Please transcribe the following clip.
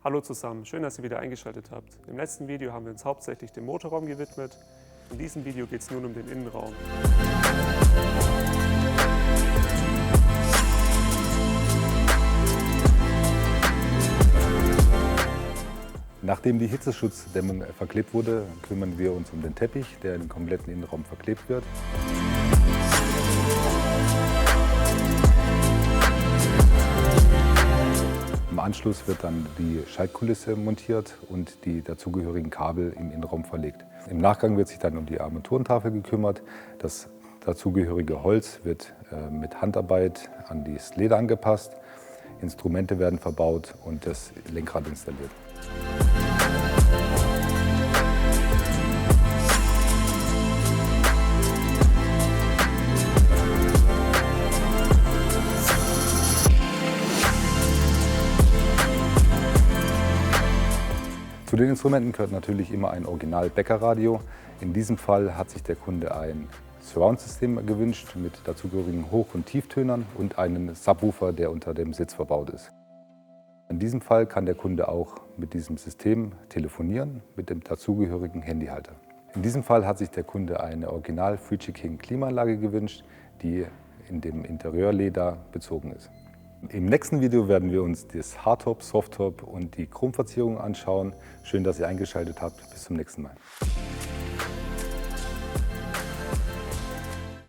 Hallo zusammen, schön, dass ihr wieder eingeschaltet habt. Im letzten Video haben wir uns hauptsächlich dem Motorraum gewidmet. In diesem Video geht es nun um den Innenraum. Nachdem die Hitzeschutzdämmung verklebt wurde, kümmern wir uns um den Teppich, der im kompletten Innenraum verklebt wird. Im Anschluss wird dann die Schaltkulisse montiert und die dazugehörigen Kabel im Innenraum verlegt. Im Nachgang wird sich dann um die Armaturentafel gekümmert. Das dazugehörige Holz wird mit Handarbeit an das Leder angepasst. Instrumente werden verbaut und das Lenkrad installiert. Zu den Instrumenten gehört natürlich immer ein Original-Bäckerradio. In diesem Fall hat sich der Kunde ein Surround-System gewünscht mit dazugehörigen Hoch- und Tieftönern und einen Subwoofer, der unter dem Sitz verbaut ist. In diesem Fall kann der Kunde auch mit diesem System telefonieren mit dem dazugehörigen Handyhalter. In diesem Fall hat sich der Kunde eine Original Fuji King Klimaanlage gewünscht, die in dem Interieurleder bezogen ist. Im nächsten Video werden wir uns das Hardtop, Softtop und die Chromverzierung anschauen. Schön, dass ihr eingeschaltet habt. Bis zum nächsten Mal.